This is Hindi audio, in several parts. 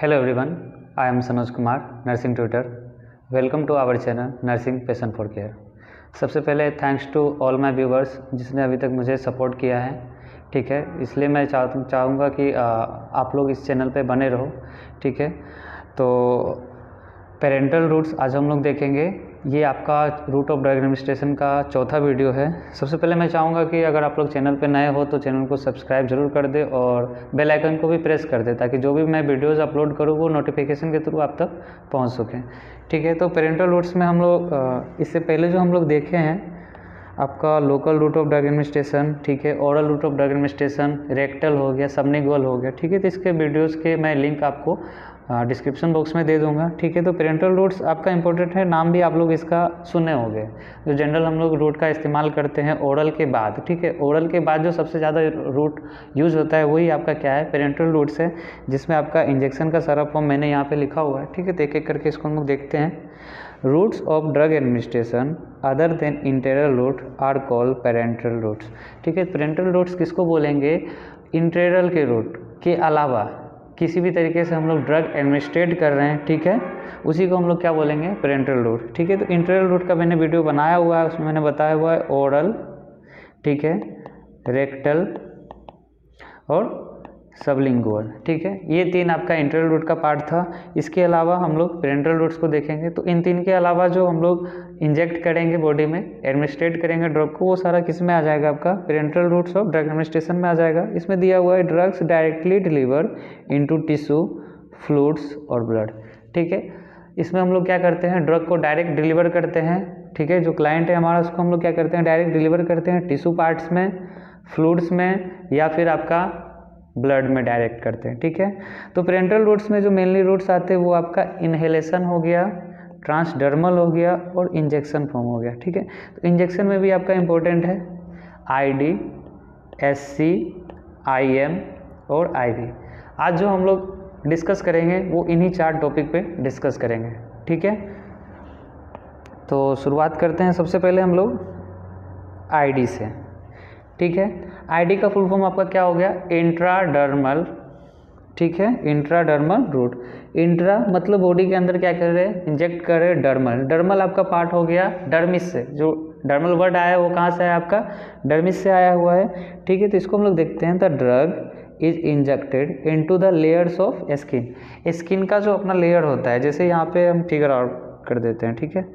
Hello everyone, I am Sanoj Kumar, nursing tutor. Welcome to our channel Nursing Passion for Care. सबसे पहले thanks to all my viewers जिसने अभी तक मुझे सपोर्ट किया है, ठीक है। इसलिए मैं चाहूँगा कि आप लोग इस चैनल पे बने रहो, ठीक है। तो पेरेंटल रूट्स आज हम लोग देखेंगे। ये आपका रूट ऑफ ड्रग एडमिनिस्ट्रेशन का चौथा वीडियो है। सबसे पहले मैं चाहूँगा कि अगर आप लोग चैनल पे नए हो तो चैनल को सब्सक्राइब जरूर कर दे और बेल आइकन को भी प्रेस कर दे ताकि जो भी मैं वीडियोज़ अपलोड करूँ वो नोटिफिकेशन के थ्रू आप तक पहुँच सकें, ठीक है। तो पेरेंटल रूट्स में हम लोग इससे पहले जो हम लोग देखे हैं आपका local route of drug administration, ठीक है, oral route of drug administration, rectal हो गया, सबनिगुअल हो गया, ठीक है। तो इसके वीडियोस के मैं लिंक आपको डिस्क्रिप्शन बॉक्स में दे दूंगा, ठीक है। तो पेरेंटल रूट्स आपका इंपॉर्टेंट है, नाम भी आप लोग इसका सुने होंगे। जो जनरल हम लोग रूट का इस्तेमाल करते हैं ओरल के बाद, ठीक है। ओरल के बाद जो सबसे ज़्यादा रूट यूज़ होता है वही आपका क्या है, पेरेंटल रूट्स है, जिसमें आपका इंजेक्शन का सारा फॉर्म मैंने यहाँ पर लिखा हुआ है, ठीक है। तो एक एक करके इसको हम लोग देखते हैं। Routes of drug administration other than enteral route are called parenteral routes, ठीक है। पेरेंटल रूट्स किसको बोलेंगे? इंटेरल के रूट के अलावा किसी भी तरीके से हम लोग ड्रग एडमिनिस्ट्रेट कर रहे हैं, ठीक है, उसी को हम लोग क्या बोलेंगे? पेरेंटल रूट, ठीक है। तो इंटेरल रूट का मैंने वीडियो बनाया हुआ है, उसमें मैंने बताया हुआ है ओरल, ठीक है, रेक्टल और सबलिंगुअल, ठीक है। ये तीन आपका इंटेरल रूट का पार्ट था। इसके अलावा हम लोग पेरेंटल रूट्स को देखेंगे। तो इन तीन के अलावा जो हम लोग इंजेक्ट करेंगे बॉडी में, एडमिनिस्ट्रेट करेंगे ड्रग को, वो सारा किस में आ जाएगा? आपका parenteral routes of drug administration में आ जाएगा। इसमें दिया हुआ है drugs directly deliver into tissue, fluids और ब्लड, ठीक है। इसमें हम लोग क्या करते हैं? ड्रग को डायरेक्ट डिलीवर करते हैं, ठीक है। जो क्लाइंट है हमारा उसको हम लोग क्या करते हैं? डायरेक्ट डिलीवर करते हैं टिश्यू पार्ट्स में, फ्लूइड्स में या फिर आपका ब्लड में डायरेक्ट करते हैं, ठीक है। तो पेरेंटल रूट्स में जो मेनली रूट्स आते हैं वो आपका इनहेलेशन हो गया, ट्रांसडर्मल हो गया और इंजेक्शन फॉर्म हो गया, ठीक है। तो इंजेक्शन में भी आपका इंपॉर्टेंट है आईडी, एससी, आईएम और आईवी। आज जो हम लोग डिस्कस करेंगे वो इन्हीं चार टॉपिक पे डिस्कस करेंगे, ठीक है। तो शुरुआत करते हैं सबसे पहले हम लोग आईडी से, ठीक है। आईडी का फुल फॉर्म आपका क्या हो गया? इंट्राडर्मल, ठीक है, इंट्राडर्मल रूट। इंट्रा मतलब बॉडी के अंदर क्या कर रहे हैं? इंजेक्ट कर रहे हैं। डर्मल, डर्मल आपका पार्ट हो गया डर्मिस से। जो डर्मल वर्ड आया है वो कहाँ से आया? आपका डर्मिस से आया हुआ है, ठीक है। तो इसको हम लोग देखते हैं। The drug is injected into the layers of skin. Skin का जो अपना लेयर होता है, जैसे यहाँ पे हम फिगर आउट कर देते हैं, ठीक है।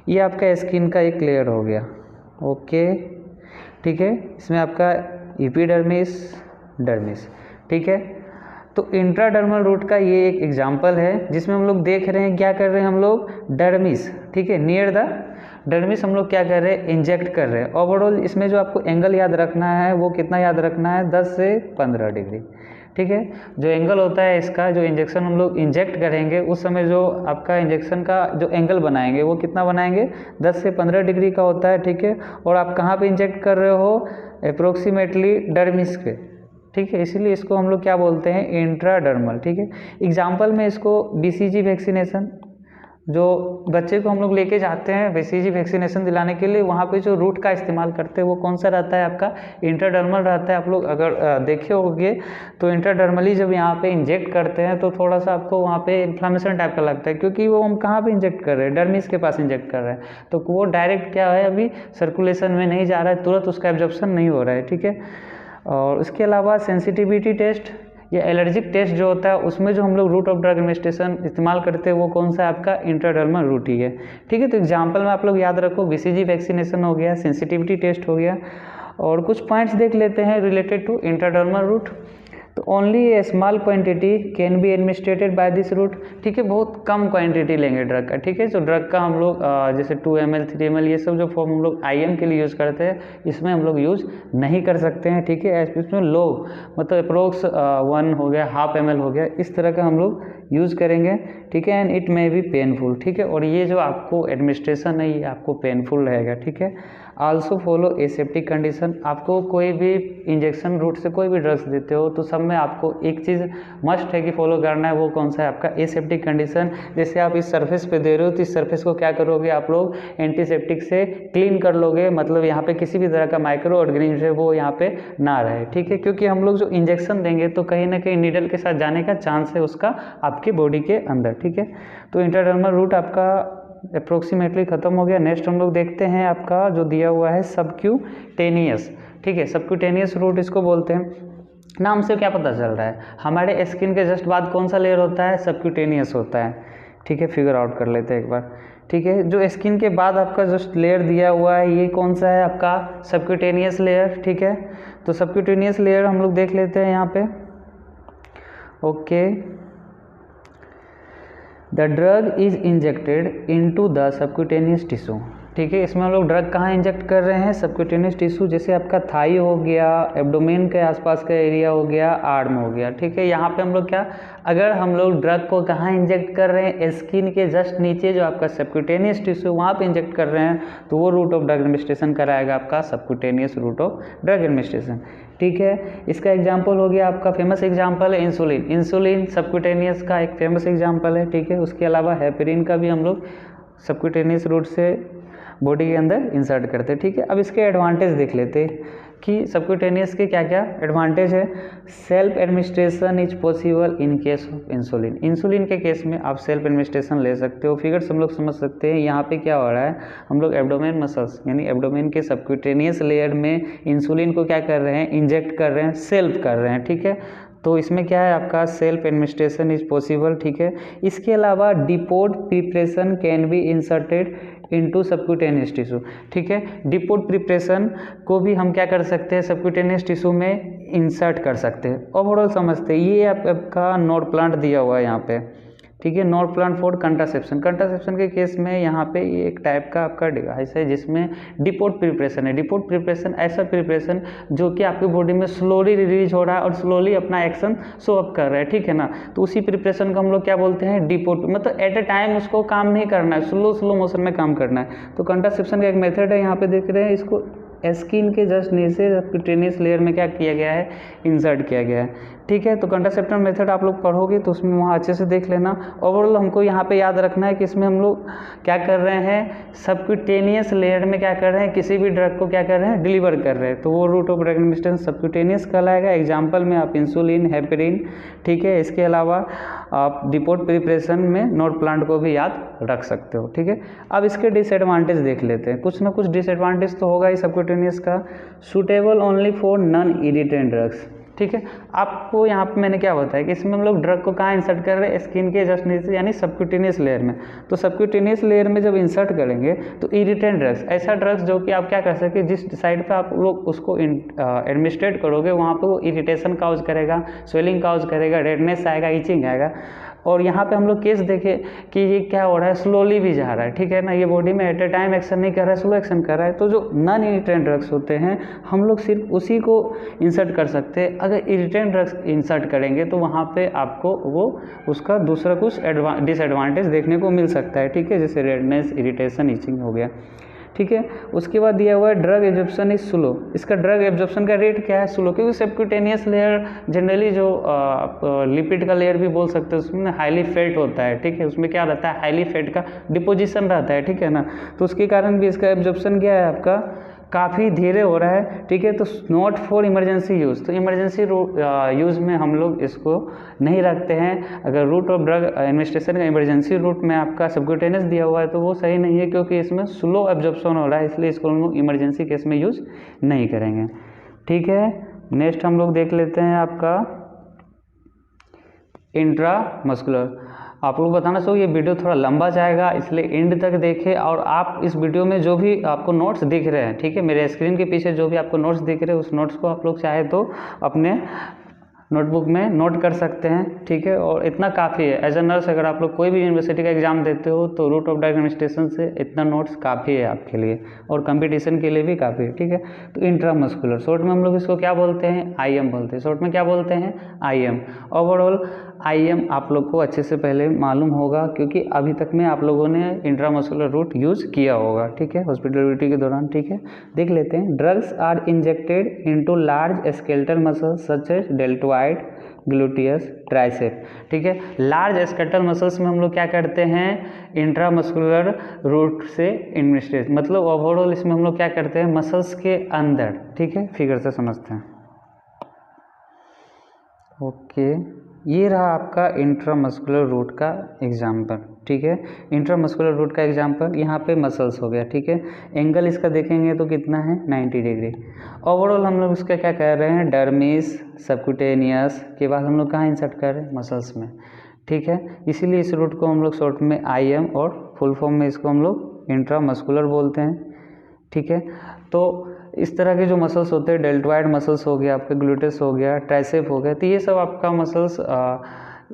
ये आपका स्किन का एक लेयर हो गया, ओके, ठीक है। इसमें आपका एपिडर्मिस, डर्मिस, ठीक है। तो इंट्राडर्मल रूट का ये एक एग्जांपल है जिसमें हम लोग देख रहे हैं क्या कर रहे हैं हम लोग? डर्मिस, ठीक है, नियर द डर्मिस हम लोग क्या कर रहे हैं? इंजेक्ट कर रहे हैं। ओवरऑल इसमें जो आपको एंगल याद रखना है वो कितना याद रखना है? 10 से 15 डिग्री, ठीक है। जो एंगल होता है इसका, जो इंजेक्शन हम लोग इंजेक्ट करेंगे उस समय जो आपका इंजेक्शन का जो एंगल बनाएंगे वो कितना बनाएंगे? 10 से 15 डिग्री का होता है, ठीक है। और आप कहाँ पे इंजेक्ट कर रहे हो? अप्रोक्सीमेटली डर्मिस पे, ठीक है। इसीलिए इसको हम लोग क्या बोलते हैं? इंट्राडर्मल, ठीक है। एग्जाम्पल में इसको बीसीजी वैक्सीनेशन, जो बच्चे को हम लोग लेके जाते हैं बीसीजी वैक्सीनेशन दिलाने के लिए, वहाँ पे जो रूट का इस्तेमाल करते हैं वो कौन सा रहता है? आपका इंट्राडर्मल रहता है। आप लोग अगर देखे होंगे तो इंट्राडर्मली जब यहाँ पे इंजेक्ट करते हैं तो थोड़ा सा आपको वहाँ पे इन्फ्लामेशन टाइप का लगता है, क्योंकि वो हम कहाँ पे इंजेक्ट कर रहे हैं? डर्मिस के पास इंजेक्ट कर रहे हैं। तो वो डायरेक्ट क्या है, अभी सर्कुलेशन में नहीं जा रहा है, तुरंत उसका एब्जॉर्प्शन नहीं हो रहा है, ठीक है। और उसके अलावा सेंसिटिविटी टेस्ट या एलर्जिक टेस्ट जो होता है उसमें जो हम लोग रूट ऑफ ड्रग एडमिनिस्ट्रेशन इस्तेमाल करते हैं वो कौन सा है? आपका इंट्राडर्मल रूट ही है, ठीक है। तो एग्जांपल में आप लोग याद रखो, बीसीजी वैक्सीनेशन हो गया, सेंसिटिविटी टेस्ट हो गया। और कुछ पॉइंट्स देख लेते हैं रिलेटेड टू इंट्राडर्मल रूट। तो only a small quantity can be administered by this route, ठीक है। बहुत कम क्वांटिटी लेंगे ड्रग का, ठीक है। जो ड्रग का हम लोग जैसे 2 ml 3 ml ये सब जो फॉर्म हम लोग आईएम के लिए यूज़ करते हैं इसमें हम लोग यूज़ नहीं कर सकते हैं, ठीक है। इसमें लो मतलब अप्रोक्स 1 हो गया, ½ ml हो गया, इस तरह का हम लोग यूज़ करेंगे, ठीक है। And it may be painful, ठीक है। और ये जो आपको एडमिनिस्ट्रेशन है ये आपको पेनफुल रहेगा, ठीक है। Also follow aseptic condition. आपको कोई भी इंजेक्शन रूट से कोई भी ड्रग्स देते हो तो सब में आपको एक चीज़ मस्ट है कि फॉलो करना है, वो कौन सा है आपका एसेप्टिक कंडीशन। जैसे आप इस सरफेस पे दे रहे हो तो इस सरफेस को क्या करोगे आप लोग एंटीसेप्टिक से क्लीन कर लोगे, मतलब यहाँ पे किसी भी तरह का माइक्रो ऑर्गेनिज्म है वो यहाँ पे ना रहे, ठीक है। क्योंकि हम लोग जो इंजेक्शन देंगे तो कहीं ना कहीं नीडल के साथ जाने का चांस है उसका आपकी बॉडी के अंदर, ठीक है। तो इंट्राडर्मल रूट आपका अप्रोक्सीमेटली खत्म हो गया। नेक्स्ट हम लोग देखते हैं आपका जो दिया हुआ है सबक्यूटेनियस, ठीक है। सबक्यूटेनियस रूट इसको बोलते हैं। नाम से क्या पता चल रहा है, हमारे स्किन के जस्ट बाद कौन सा लेयर होता है, सबक्यूटेनियस होता है, ठीक है। फिगर आउट कर लेते हैं एक बार, ठीक है। जो स्किन के बाद आपका जो लेयर दिया हुआ है ये कौन सा है आपका सबक्यूटेनियस लेयर, ठीक है। तो सबक्यूटेनियस लेयर हम लोग देख लेते हैं यहाँ पे, okay. The drug is injected into the subcutaneous tissue, ठीक है। इसमें हम लोग ड्रग कहाँ इंजेक्ट कर रहे हैं, सबक्यूटेनियस टिश्यू, जैसे आपका थाई हो गया, एब्डोमेन के आसपास का एरिया हो गया, आर्म हो गया, ठीक है। यहाँ पे हम लोग क्या, अगर हम लोग ड्रग को कहाँ इंजेक्ट कर रहे हैं, स्किन के जस्ट नीचे जो आपका सबक्यूटेनियस टिश्यू वहाँ पे इंजेक्ट कर रहे हैं, तो वो रूट ऑफ ड्रग एडमिनिस्ट्रेशन कराएगा आपका subcutaneous route of drug administration, ठीक है। इसका एग्जाम्पल हो गया आपका, फेमस एग्जाम्पल है इंसुलिन। इंसुलिन सबक्यूटेनियस का एक फेमस एग्जाम्पल है, ठीक है। उसके अलावा हेपेरिन का भी हम लोग सबक्यूटेनियस रूट से बॉडी के अंदर इंसर्ट करते हैं, ठीक है। अब इसके एडवांटेज देख लेते हैं कि सबक्यूटेनियस के क्या क्या एडवांटेज है। Self administration is possible in case of insulin. Insulin के केस में आप सेल्फ एडमिनिस्ट्रेशन ले सकते हो। फिगर्स हम लोग समझ सकते हैं, यहाँ पे क्या हो रहा है, हम लोग एब्डोमेन मसल्स यानी एब्डोमेन के सबक्यूटेनियस लेयर में इंसुलिन को क्या कर रहे हैं, इंजेक्ट कर रहे हैं, सेल्फ कर रहे हैं, ठीक है। तो इसमें क्या है आपका सेल्फ एडमिनिस्ट्रेशन इज पॉसिबल, ठीक है। इसके अलावा depot preparation can be inserted into subcutaneous tissue, ठीक है। डिपोट प्रिपरेशन को भी हम क्या कर सकते हैं, सबक्यूटेनियस टिश्यू में इंसर्ट कर सकते हैं। ओवरऑल समझते हैं, ये आपका नोड प्लांट दिया हुआ है यहाँ पे, ठीक है। Node plant for contraception. Contraception के केस में यहाँ पे ये एक टाइप का आपका डिवाइस है जिसमें डिपोट प्रिपरेशन है। डिपोट प्रिपरेशन ऐसा प्रिपरेशन जो कि आपकी बॉडी में स्लोली रिलीज हो रहा है और स्लोली अपना एक्शन शो अप कर रहा है, ठीक है ना। तो उसी प्रिपरेशन को हम लोग क्या बोलते हैं, डिपोट, मतलब एट ए टाइम उसको काम नहीं करना है, स्लो मोशन में काम करना है। तो कंट्रासेप्शन का एक मेथड है, यहाँ पे देख रहे हैं, इसको स्किन के जस्ट नीचे सबक्यूटेनियस लेयर में क्या किया गया है, इंसर्ट किया गया है, ठीक है। तो कंट्रासेप्शन मेथड आप लोग पढ़ोगे तो उसमें वहाँ अच्छे से देख लेना। ओवरऑल हमको यहाँ पे याद रखना है कि इसमें हम लोग क्या कर रहे हैं, सबक्यूटेनियस लेयर में क्या कर रहे हैं, किसी भी ड्रग को क्या कर रहे हैं, डिलीवर कर रहे हैं। तो वो route of drug administration subcutaneous कहलाएगा। एग्जाम्पल में आप इंसुलिन, हेपेरिन, ठीक है। इसके अलावा आप डिपोट प्रिपरेशन में नोड प्लांट को भी याद रख सकते हो, ठीक है। अब इसके डिसएडवांटेज देख लेते हैं। कुछ ना कुछ डिसएडवांटेज तो होगा ही सबक्यूटेनियस का। Suitable only for non irritant drugs, ठीक है। आपको यहाँ पे मैंने क्या बताया कि इसमें हम लोग ड्रग को कहाँ इंसर्ट कर रहे हैं, स्किन के जस्ट नीचे यानी सबक्यूटेनियस लेयर में। तो सबक्यूटेनियस लेयर में जब इंसर्ट करेंगे तो इरिटेंट ड्रग्स, ऐसा ड्रग्स जो कि आप क्या कर सके, जिस साइड पे आप लोग उसको एडमिनिस्ट्रेट करोगे वहाँ पे वो इरिटेशन काउज करेगा, स्वेलिंग काउज करेगा, रेडनेस आएगा, इचिंग आएगा। और यहाँ पे हम लोग केस देखें कि ये क्या हो रहा है, स्लोली भी जा रहा है, ठीक है ना। ये बॉडी में एट ए टाइम एक्शन नहीं कर रहा है, स्लो एक्शन कर रहा है। तो जो नॉन इरिटेंट ड्रग्स होते हैं हम लोग सिर्फ उसी को इंसर्ट कर सकते हैं। अगर इरिटेंट ड्रग्स इंसर्ट करेंगे तो वहाँ पे आपको वो उसका दूसरा कुछ डिसएडवांटेज देखने को मिल सकता है, ठीक है, जैसे रेडनेस, इरिटेशन, इचिंग हो गया, ठीक है। उसके बाद दिया हुआ है ड्रग एब्जॉर्प्शन इज स्लो। इसका ड्रग एब्जॉर्प्शन का रेट क्या है, स्लो, क्योंकि सबक्यूटेनियस लेयर जनरली जो लिपिड का लेयर भी बोल सकते हैं, उसमें हाईली फेट होता है, ठीक है। उसमें क्या रहता है, हाईली फेट का डिपोजिशन रहता है, ठीक है ना। तो उसके कारण भी इसका एब्जॉर्प्शन क्या है आपका काफ़ी धीरे हो रहा है, ठीक है। तो नॉट फॉर इमरजेंसी यूज़, तो इमरजेंसी यूज़ में हम लोग इसको नहीं रखते हैं। अगर रूट ऑफ ड्रग एडमिनिस्ट्रेशन का इमरजेंसी रूट में आपका सबक्यूटेनियस दिया हुआ है तो वो सही नहीं है, क्योंकि इसमें स्लो एब्जॉर्प्शन हो रहा है, इसलिए इसको हम लोग इमरजेंसी केस में यूज़ नहीं करेंगे, ठीक है। नेक्स्ट हम लोग देख लेते हैं आपका इंट्रामस्कुलर। आप लोग बताना चाहिए ये वीडियो थोड़ा लंबा जाएगा, इसलिए एंड तक देखें। और आप इस वीडियो में जो भी आपको नोट्स दिख रहे हैं, ठीक है, मेरे स्क्रीन के पीछे जो भी आपको नोट्स दिख रहे हैं उस नोट्स को आप लोग चाहे तो अपने नोटबुक में नोट कर सकते हैं, ठीक है। और इतना काफ़ी है एज ए नर्स, अगर आप लोग कोई भी यूनिवर्सिटी का एग्जाम देते हो तो रूट ऑफ ड्रग एडमिनिस्ट्रेशन से इतना नोट्स काफ़ी है आपके लिए, और कंपटीशन के लिए भी काफ़ी है, ठीक है। तो इंट्रामस्कुलर शॉर्ट में हम लोग इसको क्या बोलते हैं, IM बोलते हैं, शॉर्ट में क्या बोलते हैं, IM। ओवरऑल IM आप लोग को अच्छे से पहले मालूम होगा, क्योंकि अभी तक में आप लोगों ने इंट्रामस्कुलर रूट यूज़ किया होगा, ठीक है, हॉस्पिटल ड्यूटी के दौरान, ठीक है। देख लेते हैं। Drugs are injected into large skeletal muscles such as deltoid, gluteus, tricep, ठीक है। लार्ज स्केलेटल मसल्स में हम लोग क्या करते हैं, इंट्रामस्कुलर रूट से एडमिनिस्ट्रेट, मतलब ओवरऑल इसमें हम लोग क्या करते हैं, मसल्स के अंदर, ठीक है। फिगर से समझते हैं। ओके, ये रहा आपका इंट्रामस्कुलर रूट का एग्जाम्पल, ठीक है। इंट्रामस्कुलर रूट का एग्जाम्पल, यहाँ पे मसल्स हो गया, ठीक है। एंगल इसका देखेंगे तो कितना है, 90 डिग्री। ओवरऑल हम लोग इसका क्या कह रहे हैं, डर्मिस, सबक्यूटेनियस के बाद हम लोग कहाँ इंसर्ट कर रहे हैं, मसल्स में, ठीक है। इसीलिए इस रूट को हम लोग शॉर्ट में IM और फुल फॉर्म में इसको हम लोग इंट्रामस्कुलर बोलते हैं, ठीक है। तो इस तरह के जो मसल्स होते हैं, डेल्टोइड मसल्स हो गया, आपके ग्लूटेस हो गया, ट्राइसेप हो गया, तो ये सब आपका मसल्स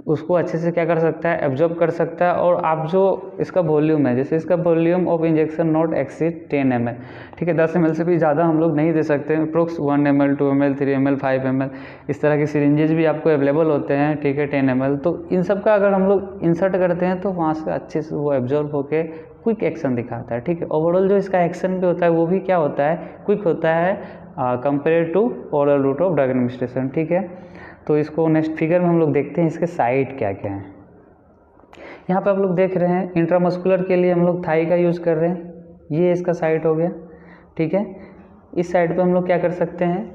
उसको अच्छे से क्या कर सकता है, एब्जॉर्ब कर सकता है। और आप जो इसका वॉल्यूम है, जैसे इसका volume of injection not exceed 10 ml, ठीक है। 10 ml से भी ज़्यादा हम लोग नहीं दे सकते, approx 1 ml, 2 ml, 3 ml, 5 ml, इस तरह के सिरिंजेज भी आपको अवेलेबल होते हैं, ठीक है, 10 ml। तो इन सब का अगर हम लोग इंसर्ट करते हैं तो वहाँ से अच्छे से वो एब्जॉर्ब होके क्विक एक्शन दिखाता है, ठीक है। ओवरऑल जो इसका एक्शन भी होता है वो भी क्या होता है, क्विक होता है compare to oral route of drug administration, ठीक है। तो इसको नेक्स्ट फिगर में हम लोग देखते हैं इसके साइट क्या क्या हैं। यहाँ पे आप लोग देख रहे हैं इंट्रामस्कुलर के लिए हम लोग थाई का यूज़ कर रहे हैं, ये इसका साइट हो गया, ठीक है। इस साइड पे हम लोग क्या कर सकते हैं,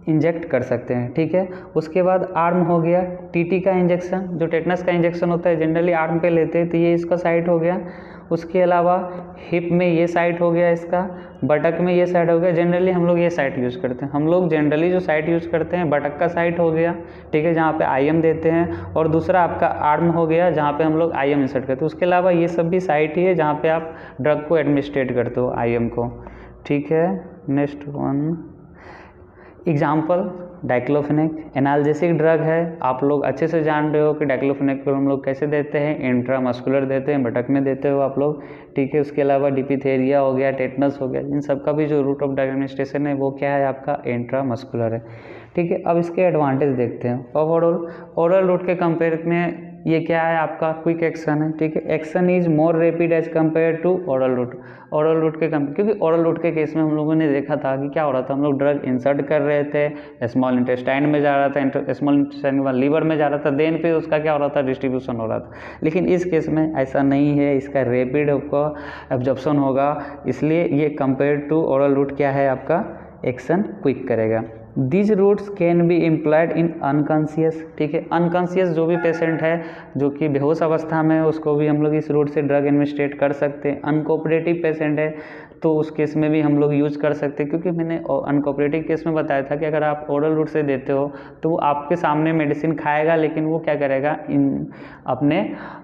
इंजेक्ट कर सकते हैं, ठीक है। उसके बाद आर्म हो गया, TT का इंजेक्शन, जो टेटनस का इंजेक्शन होता है जनरली आर्म पे लेते हैं, तो ये इसका साइट हो गया। उसके अलावा हिप में ये साइट हो गया, इसका बटक में ये साइट हो गया। जनरली हम लोग ये साइट यूज़ करते हैं, हम लोग जनरली जो साइट यूज़ करते हैं बटक का साइट हो गया, ठीक है, जहाँ पे IM देते हैं। और दूसरा आपका आर्म हो गया, जहाँ पे हम लोग IM इंसर्ट करते हैं। उसके अलावा ये सब भी साइट ही है जहाँ पे आप ड्रग को एडमिनिस्ट्रेट करते हो, IM को, ठीक है। Next one example, diclofenac analgesic drug है। आप लोग अच्छे से जान रहे हो कि डाइक्लोफेनेक को हम लोग कैसे देते हैं, इंट्रामस्कुलर देते हैं, बटक में देते हो आप लोग, ठीक है। उसके अलावा डिप्थीरिया हो गया, टेटनस हो गया, इन सब का भी जो रूट ऑफ ड्रग एडमिनिस्ट्रेशन है वो क्या है आपका, इंट्रामस्कुलर है, ठीक है। अब इसके एडवांटेज देखते हैं। ओवरऑल ओरल रूट के कंपेयर में ये क्या है आपका, क्विक एक्शन है, ठीक है। Action is more rapid as compare to oral route, oral route के क्योंकि ओरल रूट के केस में हम लोगों ने देखा था कि क्या हो रहा था, हम लोग ड्रग इंसर्ट कर रहे थे, स्मॉल इंटेस्टाइन में जा रहा था, स्मॉल इंटेस्टाइन के बाद लीवर में जा रहा था, देन पे उसका क्या हो रहा था, डिस्ट्रीब्यूशन हो रहा था। लेकिन इस केस में ऐसा नहीं है, इसका रैपिड आपका एब्जॉर्प्शन होगा, इसलिए ये कंपेयर टू ओरल रूट क्या है आपका, एक्शन क्विक करेगा। These routes can be employed in unconscious, ठीक है। अनकॉन्शियस जो भी पेशेंट है जो कि बेहोश अवस्था में है, उसको भी हम लोग इस रूट से ड्रग एडमिनिस्ट्रेट कर सकते हैं। अनकोऑपरेटिव पेशेंट है तो उस केस में भी हम लोग यूज़ कर सकते हैं, क्योंकि मैंने अनकोऑपरेटिव केस में बताया था कि अगर आप ओरल रूट से देते हो तो वो आपके सामने मेडिसिन खाएगा, लेकिन वो क्या करेगा, इन अपने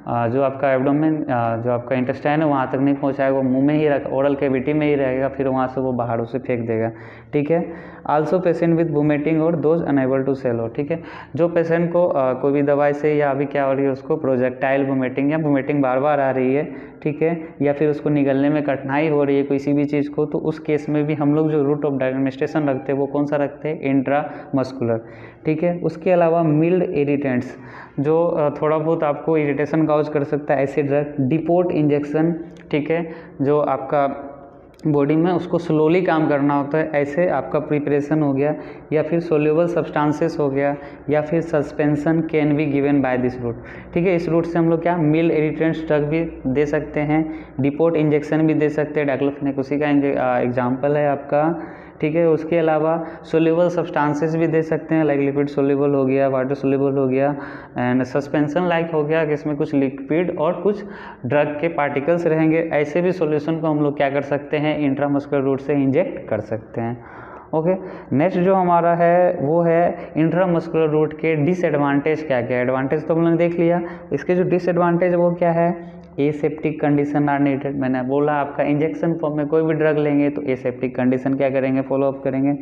जो आपका एब्डोमेन, जो आपका इंटेस्टाइन है वहाँ तक नहीं पहुँचाएगा, वो मुंह में ही रख, ओरल कैविटी में ही रहेगा, फिर वहाँ से वो बाहर उसे फेंक देगा, ठीक है। आल्सो पेशेंट विद वोमिटिंग और दोज अनेबल टू सेलो, ठीक है। जो पेशेंट को कोई भी दवाई से या अभी क्या हो रही है उसको प्रोजेक्टाइल वोमिटिंग या वोमिटिंग बार बार आ रही है, ठीक है, या फिर उसको निगलने में कठिनाई हो रही है किसी भी चीज़ को, तो उस केस में भी हम लोग जो रूट ऑफ एडमिनिस्ट्रेशन रखते हैं वो कौन सा रखते हैं, इंट्रामस्कुलर, ठीक है। उसके अलावा मिल्ड इरिटेंट्स, जो थोड़ा बहुत आपको इरिटेशन काउज कर सकता है, ऐसे ड्रग, डिपोट इंजेक्शन, ठीक है, जो आपका बॉडी में उसको स्लोली काम करना होता है, ऐसे आपका प्रिपरेशन हो गया, या फिर सोल्यूबल सब्सटेंसेस हो गया, या फिर suspension can be given by this route, ठीक है। इस रूट से हम लोग क्या मिल्ड इरिटेंट्स ड्रग भी दे सकते हैं, डिपोट इंजेक्शन भी दे सकते हैं, डाइक्लोफेनेक उसी का एग्जाम्पल है आपका, ठीक है। उसके अलावा सोल्यूबल सब्सटेंसेस भी दे सकते हैं, लाइक लिपिड सोल्यूबल हो गया, वाटर सोल्यूबल हो गया, एंड सस्पेंशन लाइक हो गया, जिसमें कुछ लिक्विड और कुछ ड्रग के पार्टिकल्स रहेंगे। ऐसे भी सॉल्यूशन को हम लोग क्या कर सकते हैं, इंट्रामस्कुलर रूट से इंजेक्ट कर सकते हैं, ओके। नेक्स्ट जो हमारा है वो है इंट्रामस्कुलर रूट के डिसएडवांटेज क्या क्या है। एडवांटेज तो हम लोग देख लिया, इसके जो डिसएडवांटेज वो क्या है, एसेप्टिक कंडीशन आर नीडेड। मैंने बोला आपका इंजेक्शन फॉर्म में कोई भी ड्रग लेंगे तो एसेप्टिक कंडीशन क्या करेंगे, फॉलो अप करेंगे।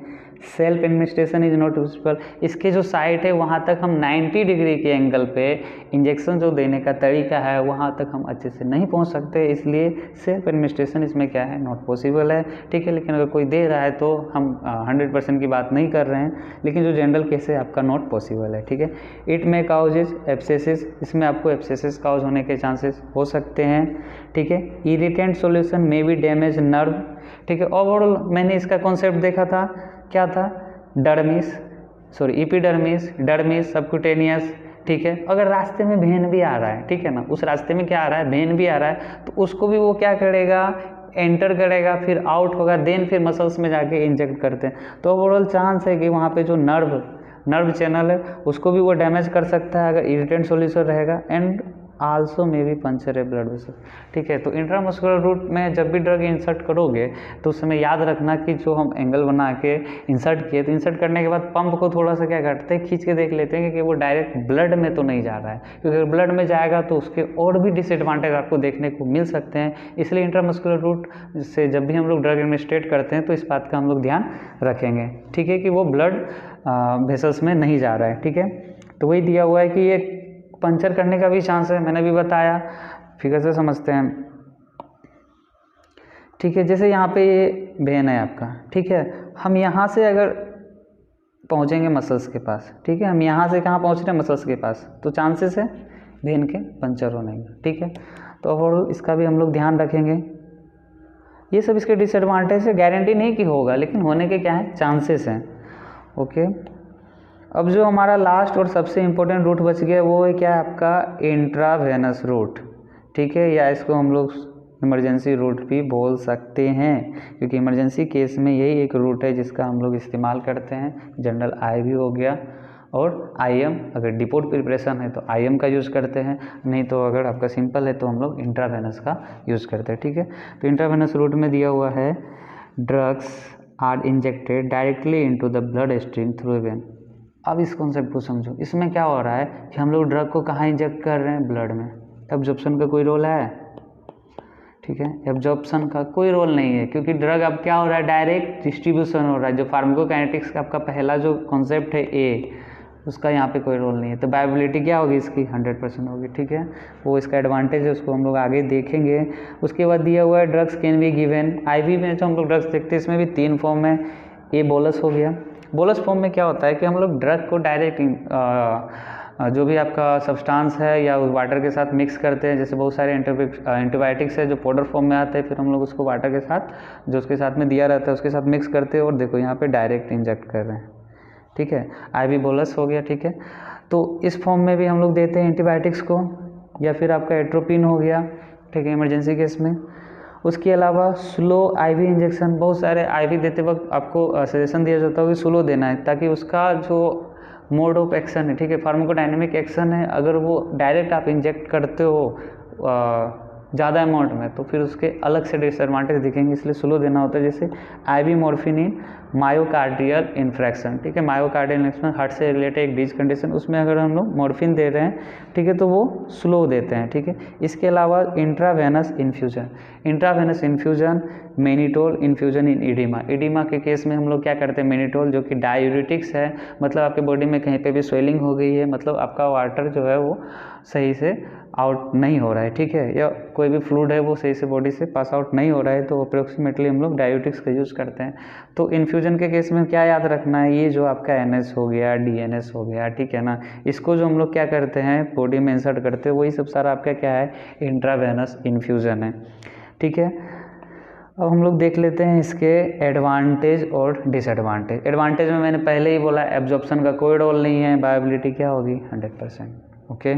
Self administration is not useful. इसके जो साइट है वहाँ तक हम 90 डिग्री के एंगल पे इंजेक्शन जो देने का तरीका है वहाँ तक हम अच्छे से नहीं पहुँच सकते, इसलिए सेल्फ एडमिनिस्ट्रेशन इसमें क्या है, नॉट पॉसिबल है। ठीक है, लेकिन अगर कोई दे रहा है तो हम 100% की बात नहीं कर रहे हैं, लेकिन जो जनरल केस है आपका नॉट पॉसिबल है। ठीक है, इट में काउजेज एब्सेसिस, इसमें आपको एब्सेसिस काउज होने के चांसेस हो सकते हैं। ठीक है, irritant solution may be damage nerve. ठीक है, ओवरऑल मैंने इसका कॉन्सेप्ट देखा था, क्या था, एपिडर्मिस, डर्मिस, सबक्यूटेनियस। ठीक है, अगर रास्ते में वेन भी आ रहा है, ठीक है ना, उस रास्ते में क्या आ रहा है, वेन भी आ रहा है, तो उसको भी वो क्या करेगा, एंटर करेगा, फिर आउट होगा, देन फिर मसल्स में जाके इंजेक्ट करते हैं। तो ओवरऑल चांस है कि वहाँ पे जो नर्व चैनल है उसको भी वो डैमेज कर सकता है अगर इरिटेंट सॉल्यूशन रहेगा, and also may be puncture A blood vessel. ठीक है, तो इंट्रामस्कुलर रूट में जब भी ड्रग इंसर्ट करोगे तो उस समय याद रखना कि जो हम एंगल बना के इंसर्ट किए, तो इंसर्ट करने के बाद पंप को थोड़ा सा क्या करते हैं, खींच के देख लेते हैं कि वो डायरेक्ट ब्लड में तो नहीं जा रहा है, क्योंकि अगर ब्लड में जाएगा तो उसके और भी डिसएडवांटेज आपको देखने को मिल सकते हैं। इसलिए इंट्रामस्कुलर रूट से जब भी हम लोग ड्रग एडमिनिस्ट्रेट करते हैं तो इस बात का हम लोग ध्यान रखेंगे। ठीक है, कि वो ब्लड वेसल्स में नहीं जा रहा है। ठीक है, तो वही दिया हुआ है कि ये पंचर करने का भी चांस है, मैंने भी बताया, फिगर से समझते हैं। ठीक है, जैसे यहाँ पे ये वेन है आपका, ठीक है, हम यहाँ से अगर पहुँचेंगे मसल्स के पास, ठीक है, हम यहाँ से कहाँ पहुँच रहे हैं, मसल्स के पास, तो चांसेस है वेन के पंचर होने का। ठीक है, तो ओवरऑल इसका भी हम लोग ध्यान रखेंगे। ये सब इसके डिसएडवांटेज है, गारंटी नहीं कि होगा, लेकिन होने के क्या है, चांसेस हैं। ओके, अब जो हमारा लास्ट और सबसे इम्पोर्टेंट रूट बच गया वो है क्या, आपका इंट्रावेनस रूट। ठीक है, या इसको हम लोग इमरजेंसी रूट भी बोल सकते हैं, क्योंकि इमरजेंसी केस में यही एक रूट है जिसका हम लोग इस्तेमाल करते हैं। जनरल आईवी हो गया और आईएम, अगर डिपोट प्रिपरेशन है तो आईएम का यूज़ करते हैं, नहीं तो अगर आपका सिंपल है तो हम लोग इंट्रावेनस का यूज़ करते हैं। ठीक है, तो इंट्रावेनस रूट में दिया हुआ है drugs are injected directly into the blood stream through a vein. अब इस कॉन्सेप्ट को समझो, इसमें क्या हो रहा है कि हम लोग ड्रग को कहाँ इंजेक्ट कर रहे हैं, ब्लड में। एब्जॉर्प्शन का कोई रोल है, ठीक है, एब्जॉर्प्शन का कोई रोल नहीं है, क्योंकि ड्रग अब क्या हो रहा है, डायरेक्ट डिस्ट्रीब्यूशन हो रहा है। जो फार्माकोकाइनेटिक्स का आपका पहला जो कॉन्सेप्ट है ए, उसका यहाँ पे कोई रोल नहीं है, तो बायोबिलिटी क्या होगी इसकी, 100% होगी। ठीक है, वो इसका एडवांटेज है, उसको हम लोग आगे देखेंगे। उसके बाद दिया हुआ है drugs can be given. IV में जो हम लोग ड्रग्स देखते हैं इसमें भी 3 फॉर्म है। ए बोलस हो गया, बोलस फॉर्म में क्या होता है कि हम लोग ड्रग को डायरेक्ट जो भी आपका सब्सटेंस है या उस वाटर के साथ मिक्स करते हैं। जैसे बहुत सारे एंटीबायोटिक्स है जो पाउडर फॉर्म में आते हैं, फिर हम लोग उसको वाटर के साथ जो उसके साथ में दिया रहता है उसके साथ मिक्स करते हैं, और देखो यहाँ पे डायरेक्ट इंजेक्ट कर रहे हैं। ठीक है, आईवी बोलस हो गया। ठीक है, तो इस फॉर्म में भी हम लोग देते हैं एंटीबायोटिक्स को, या फिर आपका एट्रोपिन हो गया। ठीक है, इमरजेंसी केस में। उसके अलावा स्लो आईवी इंजेक्शन, बहुत सारे आईवी देते वक्त आपको सजेशन दिया जाता है कि स्लो देना है, ताकि उसका जो मोड ऑफ एक्शन है, ठीक है, फार्माकोडायनेमिक एक्शन है, अगर वो डायरेक्ट आप इंजेक्ट करते हो ज़्यादा अमाउंट में तो फिर उसके अलग से डिसएडवांटेज दिखेंगे, इसलिए स्लो देना होता है। जैसे आईवी मॉर्फिन इन मायोकार्डियल इन्फ्रैक्शन। ठीक है, मायोकार्डियल इन्फ्रैक्शन हार्ट से रिलेटेड एक डिजीज कंडीशन, उसमें अगर हम लोग मॉर्फिन दे रहे हैं, ठीक है, तो वो स्लो देते हैं। ठीक है, इसके अलावा इंट्रावेनस इन्फ्यूजन, मेनिटोल इन्फ्यूजन इन इडीमा के केस में हम लोग क्या करते हैं, मेनिटोल जो कि डायूरेटिक्स है, मतलब आपके बॉडी में कहीं पे भी स्वेलिंग हो गई है, मतलब आपका वाटर जो है वो सही से आउट नहीं हो रहा है, ठीक है, या कोई भी फ्लूइड है वो सही से बॉडी से पास आउट नहीं हो रहा है, तो अप्रोक्सीमेटली हम लोग डायूरेटिक्स का यूज़ करते हैं। तो इन्फ्यूजन के केस में क्या याद रखना है, ये जो आपका एनएस हो गया, डीएनएस हो गया, ठीक है ना, इसको जो हम लोग क्या करते हैं बॉडी में इंसर्ट करते हैं, वही सब सारा आपका क्या है, इंट्रावेनस इन्फ्यूजन है। ठीक है, अब हम लोग देख लेते हैं इसके एडवांटेज और डिसएडवांटेज। एडवांटेज में मैंने पहले ही बोला, एब्जॉर्प्शन का कोई रोल नहीं है, बायोबिलिटी क्या होगी 100%। Okay,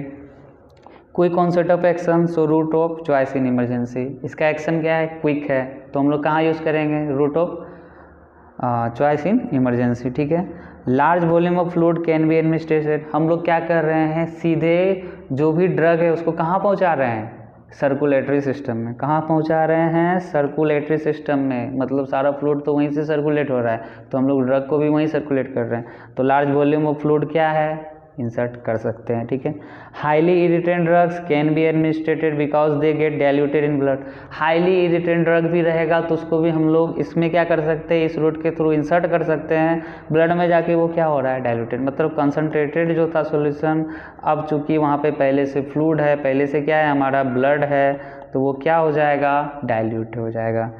quick onset of action, so route of choice in emergency. इसका एक्शन क्या है, क्विक है, तो हम लोग कहाँ यूज़ करेंगे, route of choice in emergency. ठीक है, large volume of fluid can be administered. हम लोग क्या कर रहे हैं, सीधे जो भी ड्रग है उसको कहाँ पहुँचा रहे हैं, सर्कुलेटरी सिस्टम में। कहाँ पहुँचा रहे हैं, सर्कुलेटरी सिस्टम में, मतलब सारा फ्लूइड तो वहीं से सर्कुलेट हो रहा है, तो हम लोग ड्रग को भी वहीं सर्कुलेट कर रहे हैं। तो लार्ज वॉल्यूम ऑफ फ्लूइड क्या है, इंसर्ट कर सकते हैं, ठीक है। Highly irritant drugs can be administrated because they get diluted in blood. Highly irritant drug भी रहेगा तो उसको भी हम लोग इसमें क्या कर सकते हैं, इस रूट के थ्रू इंसर्ट कर सकते हैं ब्लड में जाके। वो क्या हो रहा है, डाइल्यूटेड, मतलब कंसनट्रेटेड जो था सॉल्यूशन, अब चूंकि वहाँ पे पहले से फ्लूइड है, पहले से क्या है हमारा ब्लड है, तो वो क्या हो जाएगा, डाइल्यूट हो जाएगा,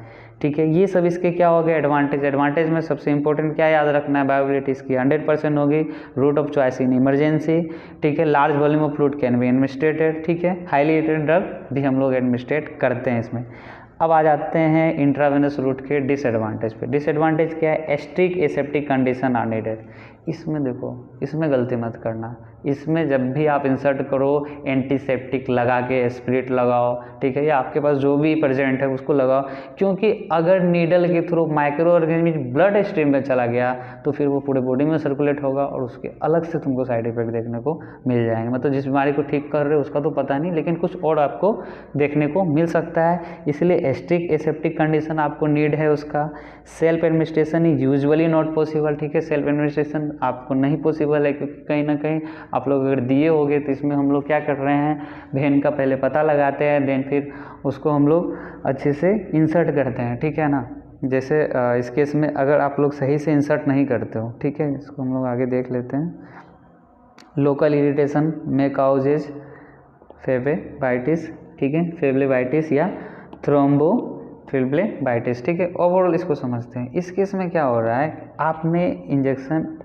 ठीक है। ये सब इसके क्या हो गए एडवांटेज। एडवांटेज में सबसे इंपॉर्टेंट क्या याद रखना है, बायोबिलिटी इसकी 100% होगी, route of choice in emergency, ठीक है। Large volume of fluid can be administered, ठीक है। हाईली इरिटेंट ड्रग भी हम लोग एडमिनिस्ट्रेट करते हैं इसमें। अब आ जाते हैं इंट्रावेनस रूट के डिसएडवांटेज पे। डिसएडवांटेज क्या है, strict aseptic condition are needed. इसमें देखो, इसमें गलती मत करना, इसमें जब भी आप इंसर्ट करो एंटीसेप्टिक लगा के, स्प्रिट लगाओ, ठीक है, या आपके पास जो भी प्रेजेंट है उसको लगाओ, क्योंकि अगर नीडल के through micro organism blood stream में चला गया तो फिर वो पूरे बॉडी में सर्कुलेट होगा और उसके अलग से तुमको साइड इफेक्ट देखने को मिल जाएंगे। मतलब जिस बीमारी को ठीक कर रहे हो उसका तो पता नहीं, लेकिन कुछ और आपको देखने को मिल सकता है, इसलिए स्ट्रिक्ट एसेप्टिक कंडीशन आपको नीड है उसका। Self administration is usually not possible, ठीक है, सेल्फ एडमिनिस्ट्रेशन आपको नहीं पॉसिबल है, क्योंकि कहीं ना कहीं आप लोग अगर दिए होगे तो इसमें हम लोग क्या कर रहे हैं, वेन का पहले पता लगाते हैं, देन फिर उसको हम लोग अच्छे से इंसर्ट करते हैं, ठीक है ना। जैसे इस केस में अगर आप लोग सही से इंसर्ट नहीं करते हो, ठीक है, इसको हम लोग आगे देख लेते हैं। लोकल इरिटेशन में काउजेज फेब्लेबाइटिस, ठीक है, फेब्लेबाइटिस या थ्रोम्बोफिब्लेबाइटिस, ठीक है। ओवरऑल इसको समझते हैं। इस केस में क्या हो रहा है, आपने इंजेक्शन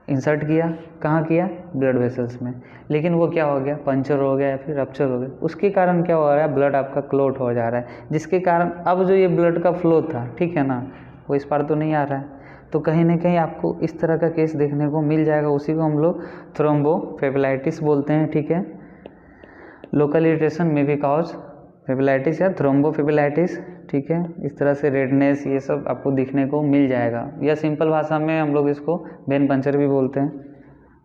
इंसर्ट किया, कहाँ किया, ब्लड वेसल्स में, लेकिन वो क्या हो गया, पंचर हो गया या फिर रप्चर हो गया। उसके कारण क्या हो रहा है, ब्लड आपका क्लॉट हो जा रहा है, जिसके कारण अब जो ये ब्लड का फ्लो था, ठीक है ना, वो इस पार तो नहीं आ रहा है, तो कहीं ना कहीं आपको इस तरह का केस देखने को मिल जाएगा। उसी को हम लोग थ्रोम्बोफिब्लाइटिस बोलते हैं, ठीक है। लोकल इरिटेशन में भी कॉज फिब्लाइटिस या थ्रोम्बोफिब्लाइटिस, ठीक है। इस तरह से रेडनेस ये सब आपको दिखने को मिल जाएगा, या सिंपल भाषा में हम लोग इसको वेन पंचर भी बोलते हैं।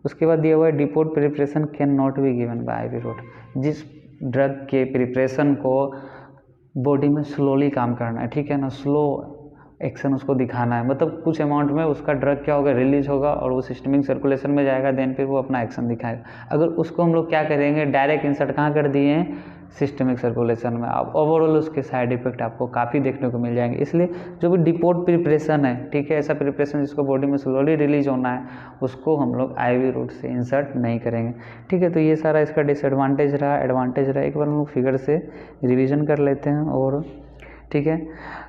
उसके बाद दिया हुआ है deport preparation can not be given bye IV route. जिस ड्रग के प्रिपरेशन को बॉडी में स्लोली काम करना है, ठीक है ना, स्लो एक्शन उसको दिखाना है, मतलब कुछ अमाउंट में उसका ड्रग क्या होगा, रिलीज होगा और वो सिस्टमिक सर्कुलेशन में जाएगा, देन फिर वो अपना एक्शन दिखाएगा। अगर उसको हम लोग क्या करेंगे, डायरेक्ट इंसर्ट कहाँ कर दिए हैं, सिस्टमिक सर्कुलेशन में, अब ओवरऑल उसके साइड इफेक्ट आपको काफ़ी देखने को मिल जाएंगे। इसलिए जो भी डिपोर्ट प्रिपरेशन है, ठीक है, ऐसा प्रिपरेशन जिसको बॉडी में स्लोली रिलीज होना है, उसको हम लोग आईवी रूट से इंसर्ट नहीं करेंगे, ठीक है। तो ये सारा इसका डिसएडवांटेज रहा, एडवांटेज रहा, एक बार हम लोग फिगर से रिविजन कर लेते हैं और, ठीक है।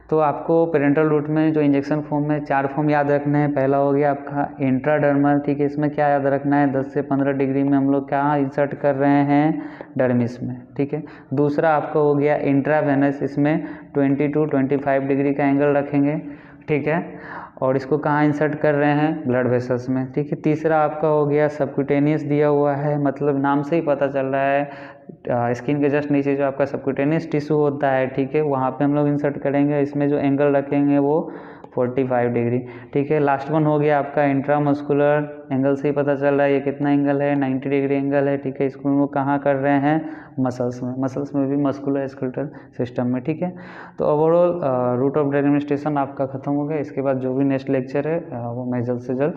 तो आपको पेरेंटल रूट में जो इंजेक्शन फॉर्म में 4 फॉर्म याद रखने हैं। पहला हो गया आपका इंट्राडर्मल, ठीक है, इसमें क्या याद रखना है, 10 से 15 डिग्री में हम लोग क्या इंसर्ट कर रहे हैं, डर्मिस में, ठीक है। दूसरा आपका हो गया इंट्रावेनस, इसमें 20 to 25 डिग्री का एंगल रखेंगे, ठीक है, और इसको कहाँ इंसर्ट कर रहे हैं, ब्लड वेसल्स में, ठीक है। तीसरा आपका हो गया सबक्यूटेनियस, दिया हुआ है, मतलब नाम से ही पता चल रहा है, स्किन के जस्ट नीचे जो आपका सबक्यूटेनियस टिश्यू होता है, ठीक है, वहाँ पे हम लोग इंसर्ट करेंगे। इसमें जो एंगल रखेंगे वो 45 डिग्री, ठीक है। लास्ट वन हो गया आपका इंट्रामस्कुलर, एंगल से ही पता चल रहा है ये कितना एंगल है, 90 डिग्री एंगल है, ठीक है। इसको हम लोग कहाँ कर रहे हैं, मसल्स में, मसल्स में भी मस्कुलर स्केलेटल सिस्टम में, ठीक है। तो ओवरऑल रूट ऑफ एडमिनिस्ट्रेशन आपका खत्म हो गया। इसके बाद जो भी नेक्स्ट लेक्चर है वो मैं जल्द से जल्द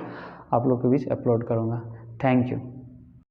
आप लोग के बीच अपलोड करूँगा। Thank you.